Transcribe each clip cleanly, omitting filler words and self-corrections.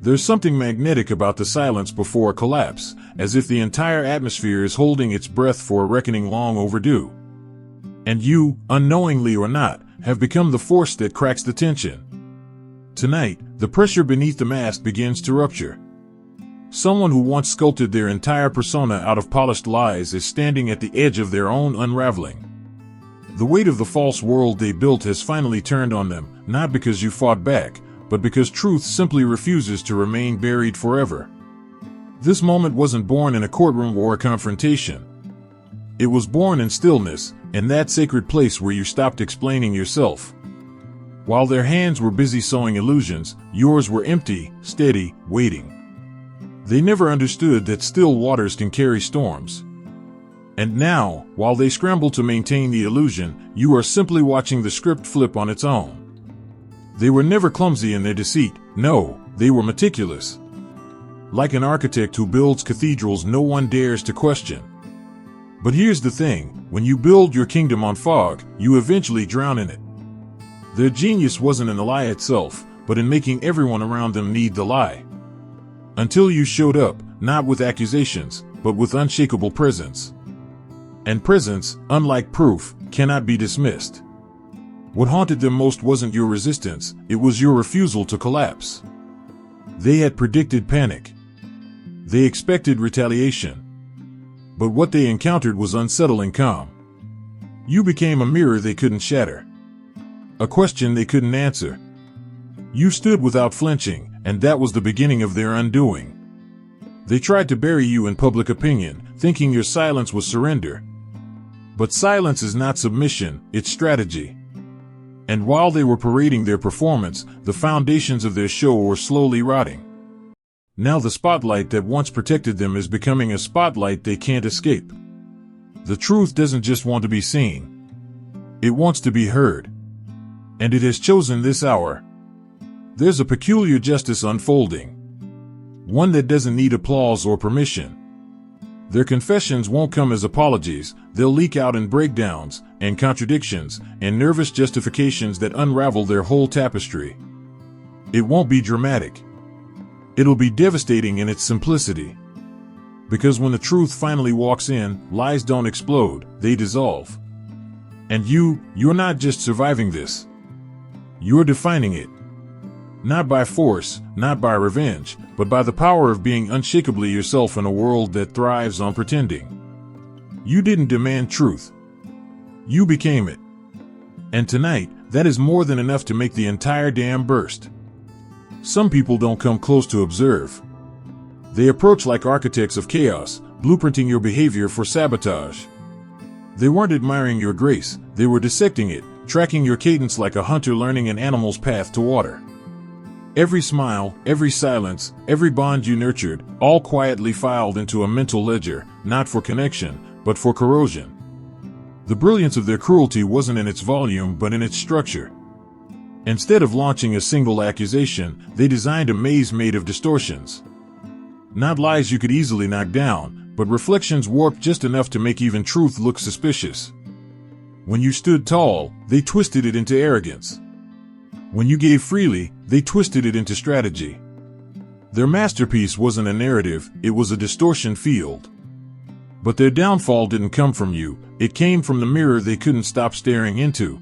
There's something magnetic about the silence before a collapse, as if the entire atmosphere is holding its breath for a reckoning long overdue. And you, unknowingly or not, have become the force that cracks the tension. Tonight, the pressure beneath the mask begins to rupture. Someone who once sculpted their entire persona out of polished lies is standing at the edge of their own unraveling. The weight of the false world they built has finally turned on them, not because you fought back, but because truth simply refuses to remain buried forever. This moment wasn't born in a courtroom or a confrontation. It was born in stillness, in that sacred place where you stopped explaining yourself. While their hands were busy sewing illusions, yours were empty, steady, waiting. They never understood that still waters can carry storms. And now, while they scramble to maintain the illusion, you are simply watching the script flip on its own. They were never clumsy in their deceit. No, they were meticulous. Like an architect who builds cathedrals no one dares to question. But here's the thing, when you build your kingdom on fog, you eventually drown in it. Their genius wasn't in the lie itself, but in making everyone around them need the lie. Until you showed up, not with accusations, but with unshakable presence. And presence, unlike proof, cannot be dismissed. What haunted them most wasn't your resistance, it was your refusal to collapse. They had predicted panic. They expected retaliation. But what they encountered was unsettling calm. You became a mirror they couldn't shatter. A question they couldn't answer. You stood without flinching, and that was the beginning of their undoing. They tried to bury you in public opinion, thinking your silence was surrender. But silence is not submission, it's strategy. And while they were parading their performance, the foundations of their show were slowly rotting. Now the spotlight that once protected them is becoming a spotlight they can't escape. The truth doesn't just want to be seen. It wants to be heard. And it has chosen this hour. There's a peculiar justice unfolding. One that doesn't need applause or permission. Their confessions won't come as apologies, they'll leak out in breakdowns, and contradictions, and nervous justifications that unravel their whole tapestry. It won't be dramatic. It'll be devastating in its simplicity. Because when the truth finally walks in, lies don't explode, they dissolve. And you're not just surviving this. You're defining it. Not by force, not by revenge, but by the power of being unshakably yourself in a world that thrives on pretending. You didn't demand truth. You became it. And tonight, that is more than enough to make the entire dam burst. Some people don't come close to observe. They approach like architects of chaos, blueprinting your behavior for sabotage. They weren't admiring your grace, they were dissecting it, tracking your cadence like a hunter learning an animal's path to water. Every smile, every silence, every bond you nurtured, all quietly filed into a mental ledger, not for connection, but for corrosion. The brilliance of their cruelty wasn't in its volume but in its structure. Instead of launching a single accusation, they designed a maze made of distortions. Not lies you could easily knock down, but reflections warped just enough to make even truth look suspicious. When you stood tall, they twisted it into arrogance. When you gave freely, they twisted it into strategy. Their masterpiece wasn't a narrative, it was a distortion field. But their downfall didn't come from you, it came from the mirror they couldn't stop staring into.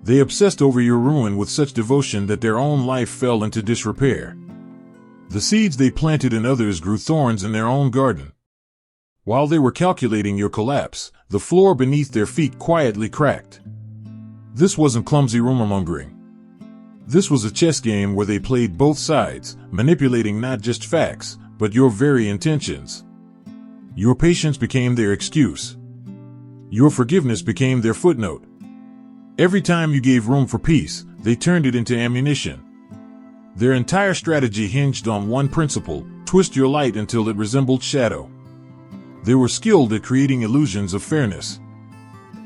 They obsessed over your ruin with such devotion that their own life fell into disrepair. The seeds they planted in others grew thorns in their own garden. While they were calculating your collapse, the floor beneath their feet quietly cracked. This wasn't clumsy rumor-mongering. This was a chess game where they played both sides, manipulating not just facts, but your very intentions. Your patience became their excuse. Your forgiveness became their footnote. Every time you gave room for peace, they turned it into ammunition. Their entire strategy hinged on one principle: twist your light until it resembled shadow. They were skilled at creating illusions of fairness.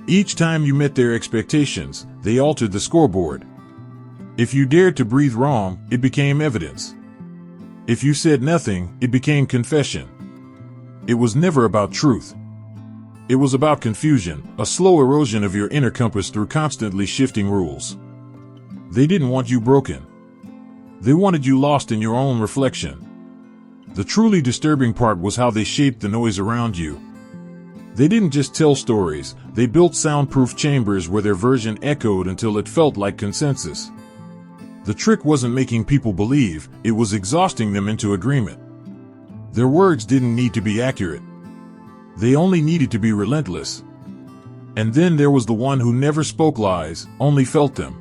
Each time you met their expectations, they altered the scoreboard. If you dared to breathe wrong, it became evidence. If you said nothing, it became confession. It was never about truth. It was about confusion, a slow erosion of your inner compass through constantly shifting rules. They didn't want you broken. They wanted you lost in your own reflection. The truly disturbing part was how they shaped the noise around you. They didn't just tell stories, they built soundproof chambers where their version echoed until it felt like consensus. The trick wasn't making people believe, it was exhausting them into agreement. Their words didn't need to be accurate. They only needed to be relentless. And then there was the one who never spoke lies, only felt them.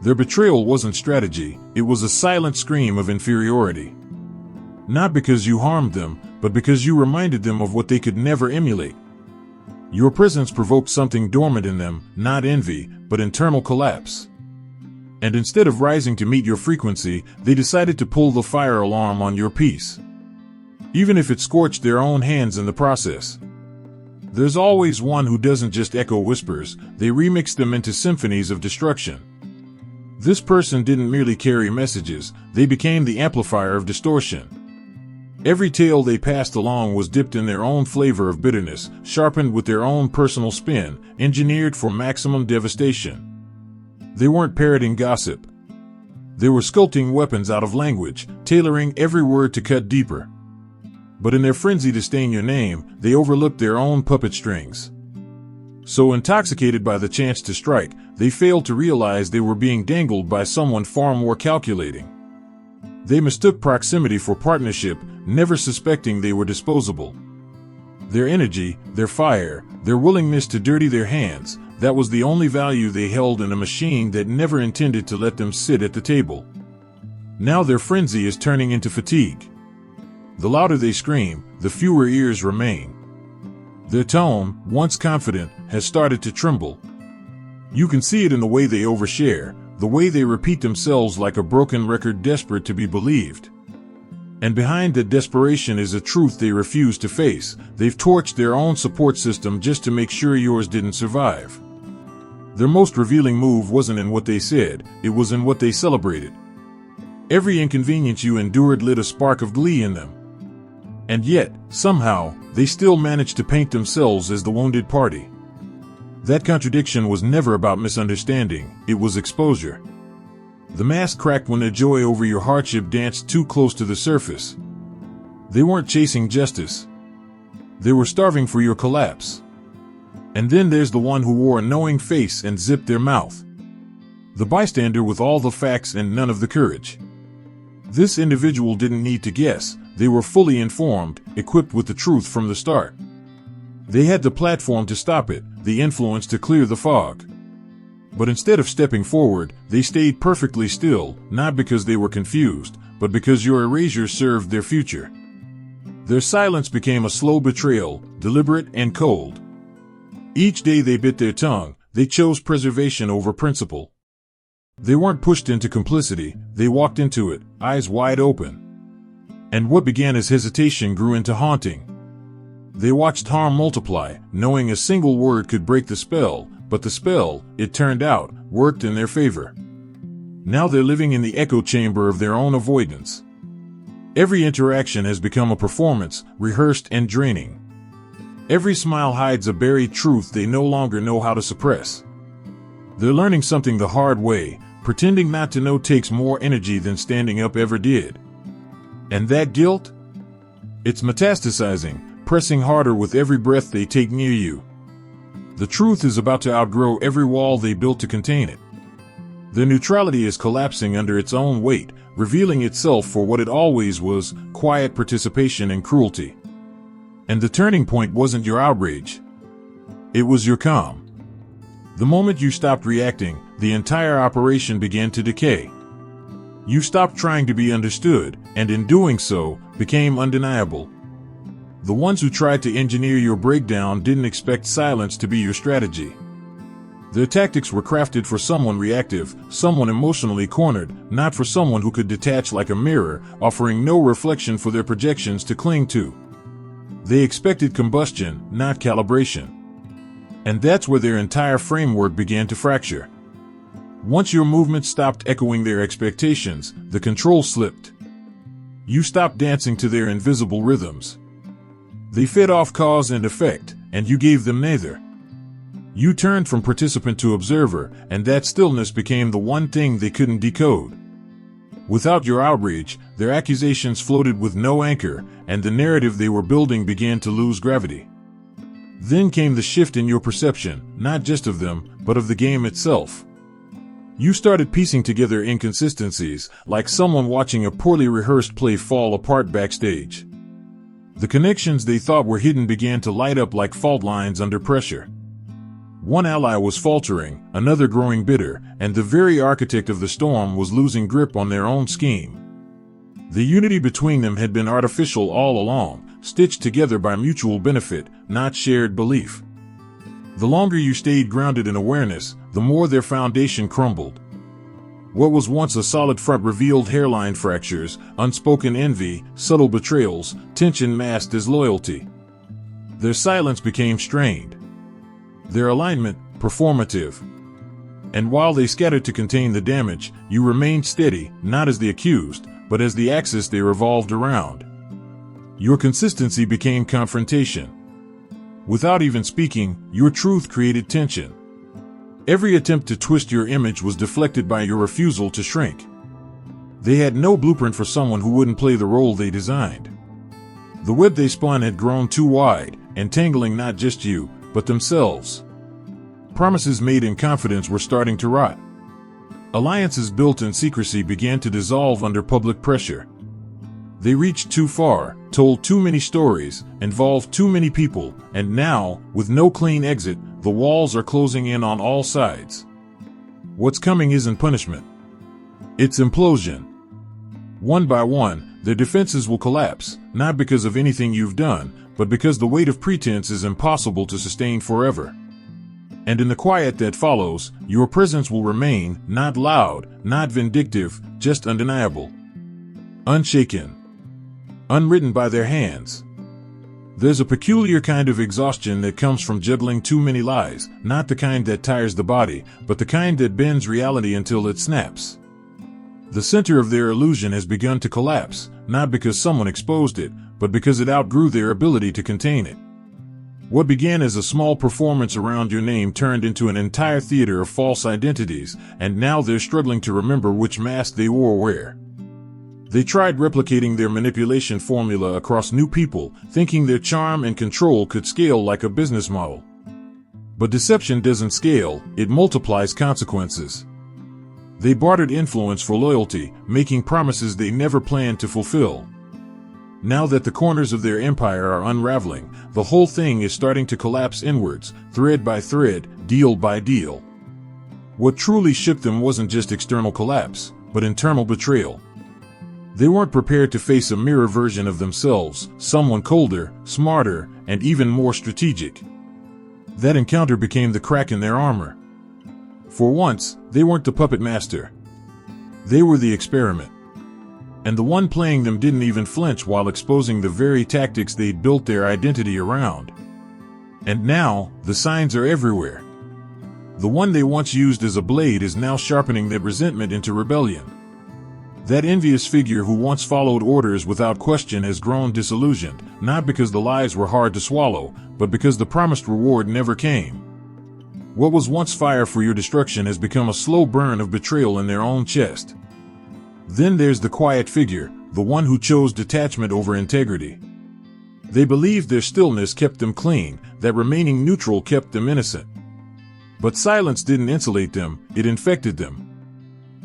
Their betrayal wasn't strategy, it was a silent scream of inferiority. Not because you harmed them, but because you reminded them of what they could never emulate. Your presence provoked something dormant in them, not envy, but internal collapse. And instead of rising to meet your frequency, they decided to pull the fire alarm on your peace. Even if it scorched their own hands in the process. There's always one who doesn't just echo whispers, they remix them into symphonies of destruction. This person didn't merely carry messages, they became the amplifier of distortion. Every tale they passed along was dipped in their own flavor of bitterness, sharpened with their own personal spin, engineered for maximum devastation. They weren't parroting gossip. They were sculpting weapons out of language, tailoring every word to cut deeper. But in their frenzy to stain your name, they overlooked their own puppet strings. So intoxicated by the chance to strike, they failed to realize they were being dangled by someone far more calculating. They mistook proximity for partnership, never suspecting they were disposable. Their energy, their fire, their willingness to dirty their hands, that was the only value they held in a machine that never intended to let them sit at the table. Now their frenzy is turning into fatigue. The louder they scream, the fewer ears remain. Their tone, once confident, has started to tremble. You can see it in the way they overshare, the way they repeat themselves like a broken record desperate to be believed. And behind that desperation is a truth they refuse to face. They've torched their own support system just to make sure yours didn't survive. Their most revealing move wasn't in what they said, it was in what they celebrated. Every inconvenience you endured lit a spark of glee in them. And yet, somehow, they still managed to paint themselves as the wounded party. That contradiction was never about misunderstanding, it was exposure. The mask cracked when their joy over your hardship danced too close to the surface. They weren't chasing justice. They were starving for your collapse. And then there's the one who wore a knowing face and zipped their mouth. The bystander with all the facts and none of the courage. This individual didn't need to guess, they were fully informed, equipped with the truth from the start. They had the platform to stop it, the influence to clear the fog. But instead of stepping forward, they stayed perfectly still, not because they were confused, but because your erasure served their future. Their silence became a slow betrayal, deliberate and cold. Each day they bit their tongue, they chose preservation over principle. They weren't pushed into complicity, they walked into it, eyes wide open. And what began as hesitation grew into haunting. They watched harm multiply, knowing a single word could break the spell, but the spell, it turned out, worked in their favor. Now they're living in the echo chamber of their own avoidance. Every interaction has become a performance, rehearsed and draining. Every smile hides a buried truth they no longer know how to suppress. They're learning something the hard way, pretending not to know takes more energy than standing up ever did. And that guilt? It's metastasizing, pressing harder with every breath they take near you. The truth is about to outgrow every wall they built to contain it. Their neutrality is collapsing under its own weight, revealing itself for what it always was, quiet participation and cruelty. And the turning point wasn't your outrage. It was your calm. The moment you stopped reacting, the entire operation began to decay. You stopped trying to be understood, and in doing so, became undeniable. The ones who tried to engineer your breakdown didn't expect silence to be your strategy. Their tactics were crafted for someone reactive, someone emotionally cornered, not for someone who could detach like a mirror, offering no reflection for their projections to cling to. They expected combustion, not calibration. And that's where their entire framework began to fracture. Once your movement stopped echoing their expectations, the control slipped. You stopped dancing to their invisible rhythms. They fed off cause and effect, and you gave them neither. You turned from participant to observer, and that stillness became the one thing they couldn't decode. Without your outrage, their accusations floated with no anchor, and the narrative they were building began to lose gravity. Then came the shift in your perception, not just of them, but of the game itself. You started piecing together inconsistencies, like someone watching a poorly rehearsed play fall apart backstage. The connections they thought were hidden began to light up like fault lines under pressure. One ally was faltering, another growing bitter, and the very architect of the storm was losing grip on their own scheme. The unity between them had been artificial all along, stitched together by mutual benefit, not shared belief. The longer you stayed grounded in awareness, the more their foundation crumbled. What was once a solid front revealed hairline fractures, unspoken envy, subtle betrayals, tension masked as loyalty. Their silence became strained. Their alignment, performative. And while they scattered to contain the damage, you remained steady, not as the accused, but as the axis they revolved around. Your consistency became confrontation. Without even speaking, your truth created tension. Every attempt to twist your image was deflected by your refusal to shrink. They had no blueprint for someone who wouldn't play the role they designed. The web they spun had grown too wide, entangling not just you, but themselves. Promises made in confidence were starting to rot. Alliances built in secrecy began to dissolve under public pressure. They reached too far, told too many stories, involved too many people, and now, with no clean exit, the walls are closing in on all sides. What's coming isn't punishment. It's implosion. One by one, their defenses will collapse, not because of anything you've done, but because the weight of pretense is impossible to sustain forever. And in the quiet that follows, your presence will remain, not loud, not vindictive, just undeniable. Unshaken. Unwritten by their hands. There's a peculiar kind of exhaustion that comes from juggling too many lies, not the kind that tires the body, but the kind that bends reality until it snaps. The center of their illusion has begun to collapse, not because someone exposed it, but because it outgrew their ability to contain it. What began as a small performance around your name turned into an entire theater of false identities, and now they're struggling to remember which mask they wore where. They tried replicating their manipulation formula across new people, thinking their charm and control could scale like a business model. But deception doesn't scale, it multiplies consequences. They bartered influence for loyalty, making promises they never planned to fulfill. Now that the corners of their empire are unraveling, the whole thing is starting to collapse inwards, thread by thread, deal by deal. What truly shook them wasn't just external collapse, but internal betrayal. They weren't prepared to face a mirror version of themselves, someone colder, smarter, and even more strategic. That encounter became the crack in their armor. For once, they weren't the puppet master. They were the experiment. And the one playing them didn't even flinch while exposing the very tactics they'd built their identity around. And now, the signs are everywhere. The one they once used as a blade is now sharpening that resentment into rebellion. That envious figure who once followed orders without question has grown disillusioned, not because the lies were hard to swallow, but because the promised reward never came. What was once fire for your destruction has become a slow burn of betrayal in their own chest. Then there's the quiet figure, the one who chose detachment over integrity. They believed their stillness kept them clean, that remaining neutral kept them innocent. But silence didn't insulate them, it infected them.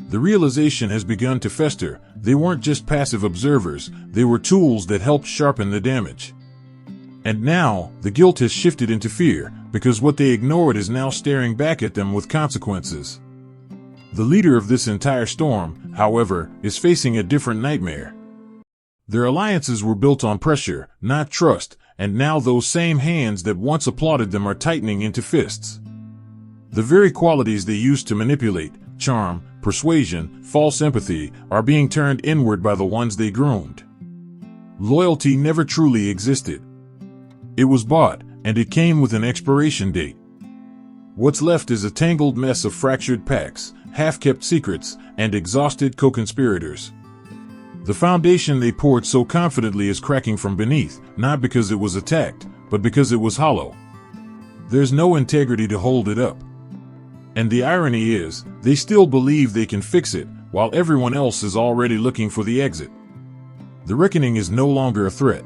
The realization has begun to fester. They weren't just passive observers, they were tools that helped sharpen the damage. And now, the guilt has shifted into fear, because what they ignored is now staring back at them with consequences. The leader of this entire storm, however, is facing a different nightmare. Their alliances were built on pressure, not trust, and now those same hands that once applauded them are tightening into fists. The very qualities they used to manipulate, charm, persuasion, false empathy, are being turned inward by the ones they groomed. Loyalty never truly existed. It was bought, and it came with an expiration date. What's left is a tangled mess of fractured pacts, half-kept secrets, and exhausted co-conspirators. The foundation they poured so confidently is cracking from beneath, not because it was attacked, but because it was hollow. There's no integrity to hold it up. And the irony is, they still believe they can fix it, while everyone else is already looking for the exit. The reckoning is no longer a threat.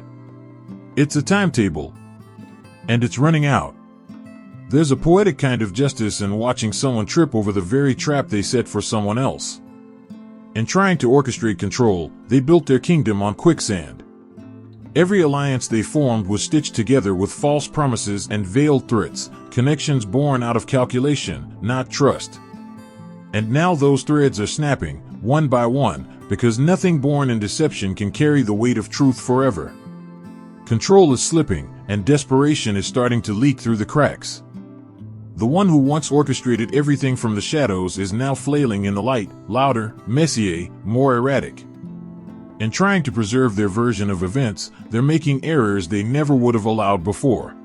It's a timetable. And it's running out. There's a poetic kind of justice in watching someone trip over the very trap they set for someone else. In trying to orchestrate control, they built their kingdom on quicksand. Every alliance they formed was stitched together with false promises and veiled threats, connections born out of calculation, not trust. And now those threads are snapping, one by one, because nothing born in deception can carry the weight of truth forever. Control is slipping, and desperation is starting to leak through the cracks. The one who once orchestrated everything from the shadows is now flailing in the light, louder, messier, more erratic. In trying to preserve their version of events, they're making errors they never would have allowed before.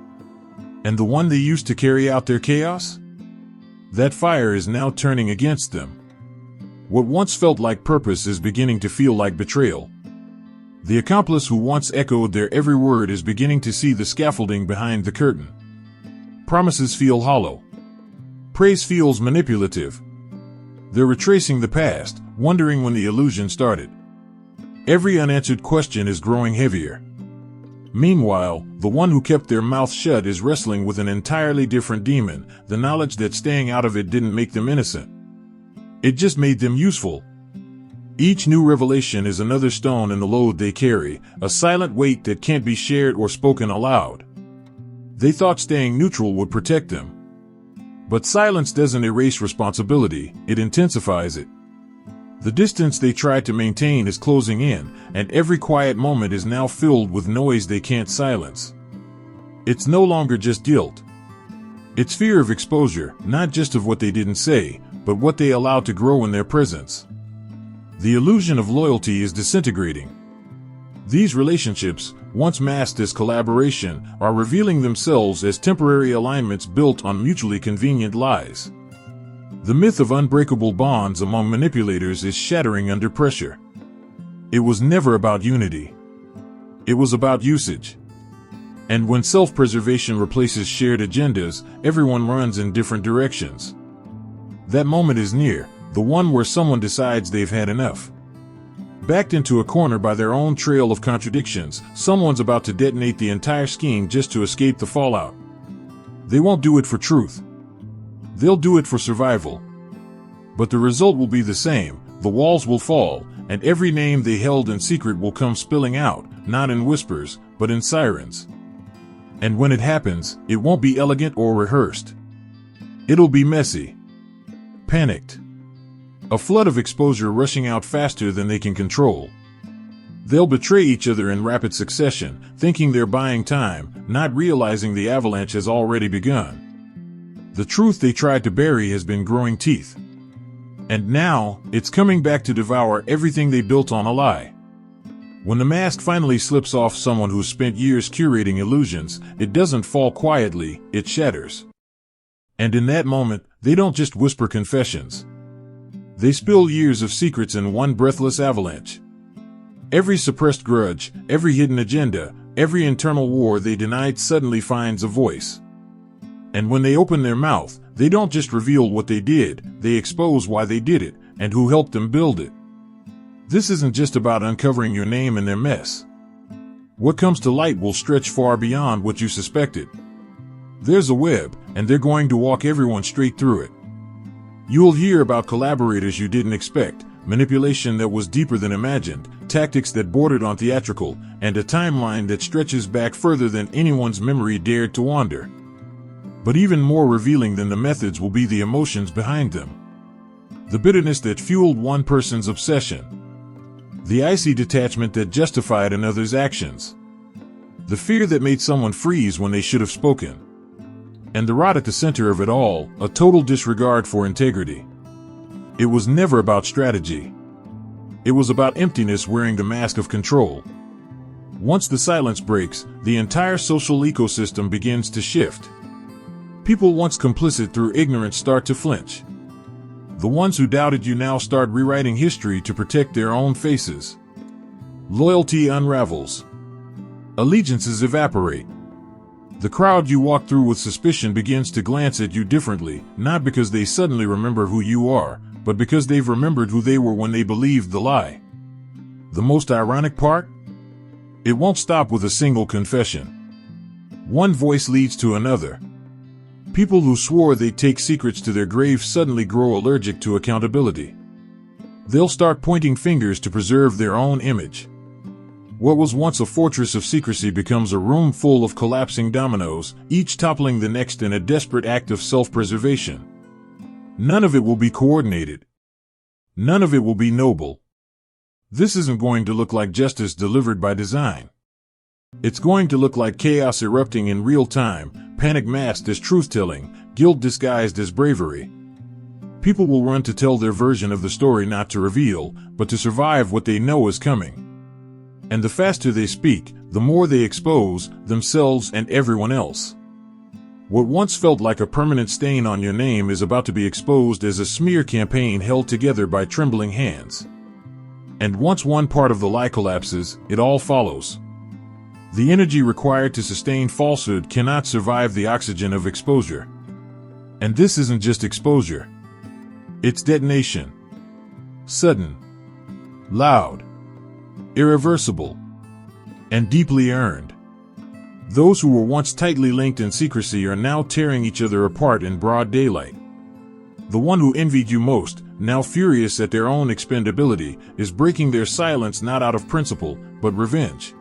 And the one they used to carry out their chaos? That fire is now turning against them. What once felt like purpose is beginning to feel like betrayal. The accomplice who once echoed their every word is beginning to see the scaffolding behind the curtain. Promises feel hollow. Praise feels manipulative. They're retracing the past, wondering when the illusion started. Every unanswered question is growing heavier. Meanwhile, the one who kept their mouth shut is wrestling with an entirely different demon, the knowledge that staying out of it didn't make them innocent. It just made them useful. Each new revelation is another stone in the load they carry, a silent weight that can't be shared or spoken aloud. They thought staying neutral would protect them. But silence doesn't erase responsibility, it intensifies it. The distance they tried to maintain is closing in, and every quiet moment is now filled with noise they can't silence. It's no longer just guilt. It's fear of exposure, not just of what they didn't say, but what they allowed to grow in their presence. The illusion of loyalty is disintegrating. These relationships, once masked as collaboration, are revealing themselves as temporary alignments built on mutually convenient lies. The myth of unbreakable bonds among manipulators is shattering under pressure. It was never about unity. It was about usage. And when self-preservation replaces shared agendas, everyone runs in different directions. That moment is near, the one where someone decides they've had enough. Backed into a corner by their own trail of contradictions, someone's about to detonate the entire scheme just to escape the fallout. They won't do it for truth. They'll do it for survival. But the result will be the same. The walls will fall, and every name they held in secret will come spilling out, not in whispers, but in sirens. And when it happens, it won't be elegant or rehearsed. It'll be messy. Panicked. A flood of exposure rushing out faster than they can control. They'll betray each other in rapid succession, thinking they're buying time, not realizing the avalanche has already begun. The truth they tried to bury has been growing teeth. And now, it's coming back to devour everything they built on a lie. When the mask finally slips off someone who's spent years curating illusions, it doesn't fall quietly, it shatters. And in that moment, they don't just whisper confessions. They spill years of secrets in one breathless avalanche. Every suppressed grudge, every hidden agenda, every internal war they denied suddenly finds a voice. And when they open their mouth, they don't just reveal what they did, they expose why they did it, and who helped them build it. This isn't just about uncovering your name in their mess. What comes to light will stretch far beyond what you suspected. There's a web, and they're going to walk everyone straight through it. You'll hear about collaborators you didn't expect, manipulation that was deeper than imagined, tactics that bordered on theatrical, and a timeline that stretches back further than anyone's memory dared to wander. But even more revealing than the methods will be the emotions behind them. The bitterness that fueled one person's obsession. The icy detachment that justified another's actions. The fear that made someone freeze when they should have spoken. And the rot at the center of it all, a total disregard for integrity. It was never about strategy. It was about emptiness wearing the mask of control. Once the silence breaks, the entire social ecosystem begins to shift. People once complicit through ignorance start to flinch. The ones who doubted you now start rewriting history to protect their own faces. Loyalty unravels. Allegiances evaporate. The crowd you walk through with suspicion begins to glance at you differently, not because they suddenly remember who you are, but because they've remembered who they were when they believed the lie. The most ironic part? It won't stop with a single confession. One voice leads to another. People who swore they'd take secrets to their grave suddenly grow allergic to accountability. They'll start pointing fingers to preserve their own image. What was once a fortress of secrecy becomes a room full of collapsing dominoes, each toppling the next in a desperate act of self-preservation. None of it will be coordinated. None of it will be noble. This isn't going to look like justice delivered by design. It's going to look like chaos erupting in real time, panic masked as truth-telling, guilt disguised as bravery. People will run to tell their version of the story, not to reveal, but to survive what they know is coming. And the faster they speak, the more they expose themselves and everyone else. What once felt like a permanent stain on your name is about to be exposed as a smear campaign held together by trembling hands. And once one part of the lie collapses, it all follows. The energy required to sustain falsehood cannot survive the oxygen of exposure. And this isn't just exposure. It's detonation. Sudden. Loud. Irreversible. And deeply earned. Those who were once tightly linked in secrecy are now tearing each other apart in broad daylight. The one who envied you most, now furious at their own expendability, is breaking their silence not out of principle, but revenge.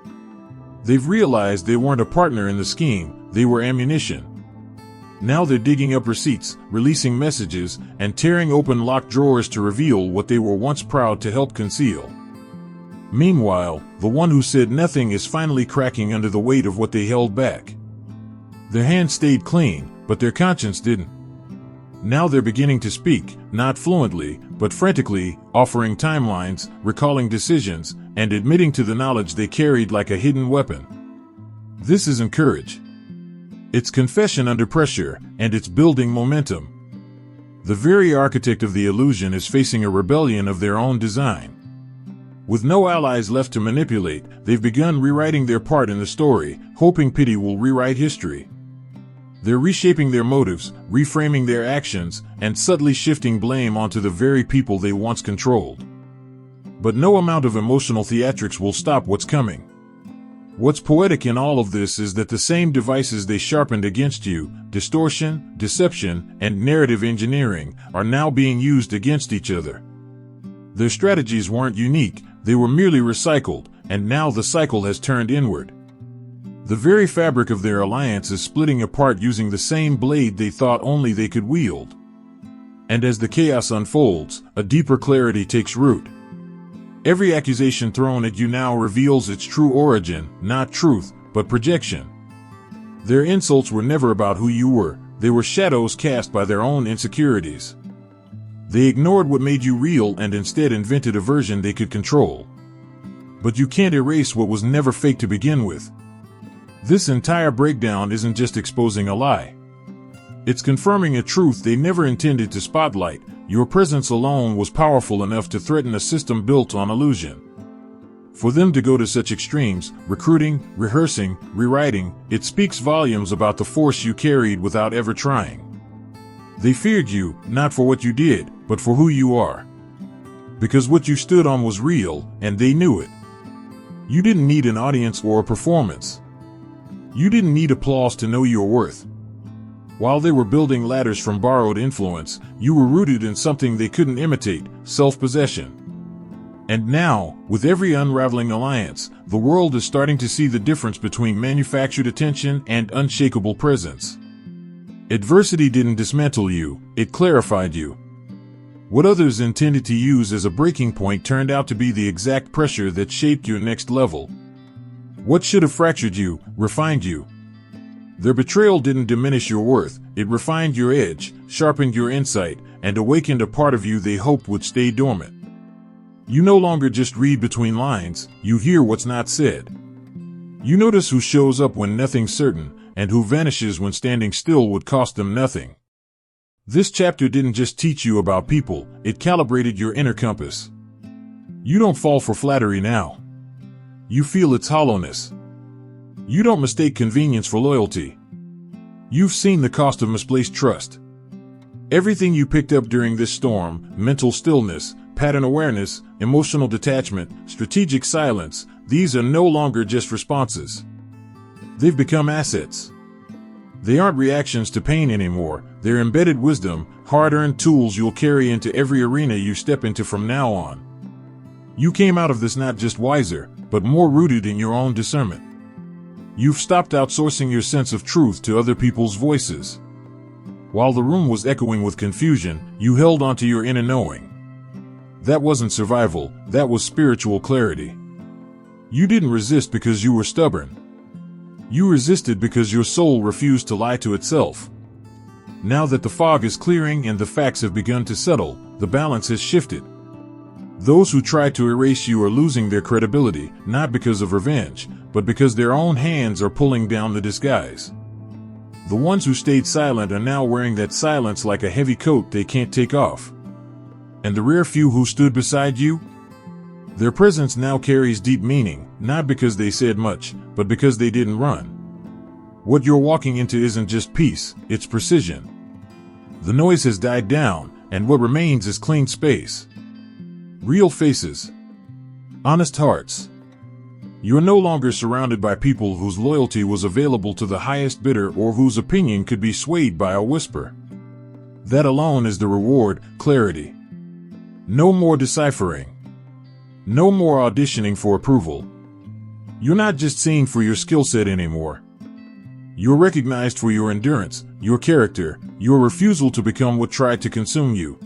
They've realized they weren't a partner in the scheme, they were ammunition. Now they're digging up receipts, releasing messages, and tearing open locked drawers to reveal what they were once proud to help conceal. Meanwhile, the one who said nothing is finally cracking under the weight of what they held back. Their hands stayed clean, but their conscience didn't. Now they're beginning to speak, not fluently, but frantically, offering timelines, recalling decisions, and admitting to the knowledge they carried like a hidden weapon. This isn't courage. It's confession under pressure, and it's building momentum. The very architect of the illusion is facing a rebellion of their own design. With no allies left to manipulate, they've begun rewriting their part in the story, hoping pity will rewrite history. They're reshaping their motives, reframing their actions, and subtly shifting blame onto the very people they once controlled. But no amount of emotional theatrics will stop what's coming. What's poetic in all of this is that the same devices they sharpened against you, distortion, deception, and narrative engineering, are now being used against each other. Their strategies weren't unique, they were merely recycled, and now the cycle has turned inward. The very fabric of their alliance is splitting apart using the same blade they thought only they could wield. And as the chaos unfolds, a deeper clarity takes root. Every accusation thrown at you now reveals its true origin, not truth, but projection. Their insults were never about who you were, they were shadows cast by their own insecurities. They ignored what made you real and instead invented a version they could control. But you can't erase what was never fake to begin with. This entire breakdown isn't just exposing a lie. It's confirming a truth they never intended to spotlight. Your presence alone was powerful enough to threaten a system built on illusion. For them to go to such extremes, recruiting, rehearsing, rewriting, it speaks volumes about the force you carried without ever trying. They feared you, not for what you did, but for who you are. Because what you stood on was real, and they knew it. You didn't need an audience or a performance. You didn't need applause to know your worth. While they were building ladders from borrowed influence, you were rooted in something they couldn't imitate, self-possession. And now, with every unraveling alliance, the world is starting to see the difference between manufactured attention and unshakable presence. Adversity didn't dismantle you, it clarified you. What others intended to use as a breaking point turned out to be the exact pressure that shaped your next level. What should have fractured you, refined you. Their betrayal didn't diminish your worth, it refined your edge, sharpened your insight, and awakened a part of you they hoped would stay dormant. You no longer just read between lines, you hear what's not said. You notice who shows up when nothing's certain, and who vanishes when standing still would cost them nothing. This chapter didn't just teach you about people, it calibrated your inner compass. You don't fall for flattery now. You feel its hollowness. You don't mistake convenience for loyalty. You've seen the cost of misplaced trust. Everything you picked up during this storm, mental stillness, pattern awareness, emotional detachment, strategic silence, these are no longer just responses. They've become assets. They aren't reactions to pain anymore. They're embedded wisdom, hard-earned tools you'll carry into every arena you step into from now on. You came out of this not just wiser, but more rooted in your own discernment. You've stopped outsourcing your sense of truth to other people's voices. While the room was echoing with confusion, you held onto your inner knowing. That wasn't survival, that was spiritual clarity. You didn't resist because you were stubborn. You resisted because your soul refused to lie to itself. Now that the fog is clearing and the facts have begun to settle, the balance has shifted. Those who try to erase you are losing their credibility, not because of revenge, but because their own hands are pulling down the disguise. The ones who stayed silent are now wearing that silence like a heavy coat they can't take off. And the rare few who stood beside you? Their presence now carries deep meaning, not because they said much, but because they didn't run. What you're walking into isn't just peace, it's precision. The noise has died down, and what remains is clean space. Real faces. Honest hearts. You're no longer surrounded by people whose loyalty was available to the highest bidder or whose opinion could be swayed by a whisper. That alone is the reward, clarity. No more deciphering. No more auditioning for approval. You're not just seen for your skill set anymore. You're recognized for your endurance, your character, your refusal to become what tried to consume you.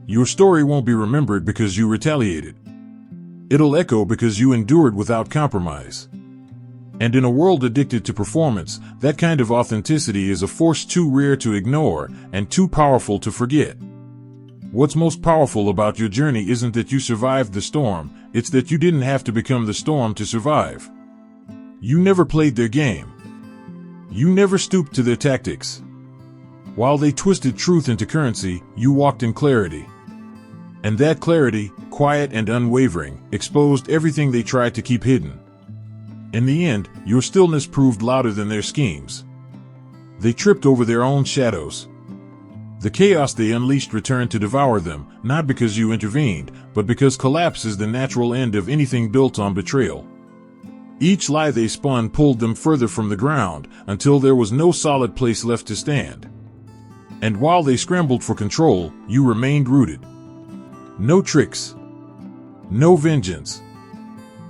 Your story won't be remembered because you retaliated. It'll echo because you endured without compromise. And in a world addicted to performance, that kind of authenticity is a force too rare to ignore and too powerful to forget. What's most powerful about your journey isn't that you survived the storm, it's that you didn't have to become the storm to survive. You never played their game. You never stooped to their tactics. While they twisted truth into currency, you walked in clarity. And that clarity, quiet and unwavering, exposed everything they tried to keep hidden. In the end, your stillness proved louder than their schemes. They tripped over their own shadows. The chaos they unleashed returned to devour them, not because you intervened, but because collapse is the natural end of anything built on betrayal. Each lie they spun pulled them further from the ground, until there was no solid place left to stand. And while they scrambled for control, you remained rooted. No tricks. No vengeance.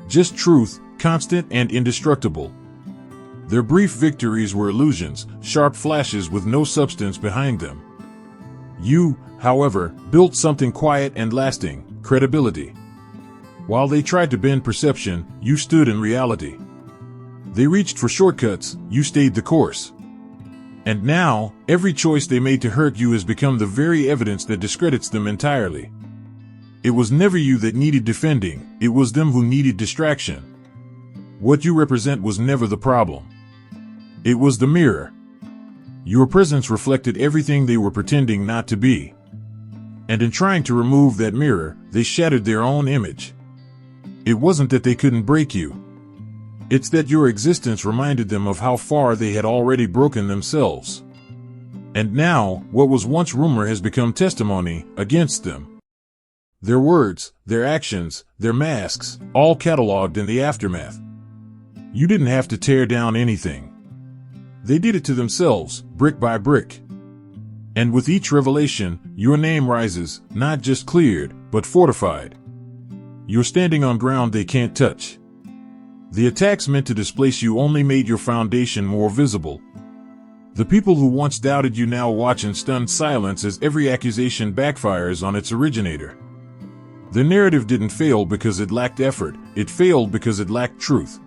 Just truth, constant and indestructible. Their brief victories were illusions, sharp flashes with no substance behind them. You, however, built something quiet and lasting, credibility. While they tried to bend perception, you stood in reality. They reached for shortcuts, you stayed the course. And now, every choice they made to hurt you has become the very evidence that discredits them entirely. It was never you that needed defending, it was them who needed distraction. What you represent was never the problem. It was the mirror. Your presence reflected everything they were pretending not to be. And in trying to remove that mirror, they shattered their own image. It wasn't that they couldn't break you. It's that your existence reminded them of how far they had already broken themselves. And now, what was once rumor has become testimony against them. Their words, their actions, their masks, all cataloged in the aftermath. You didn't have to tear down anything. They did it to themselves, brick by brick. And with each revelation, your name rises, not just cleared, but fortified. You're standing on ground they can't touch. The attacks meant to displace you only made your foundation more visible. The people who once doubted you now watch in stunned silence as every accusation backfires on its originator. The narrative didn't fail because it lacked effort, it failed because it lacked truth.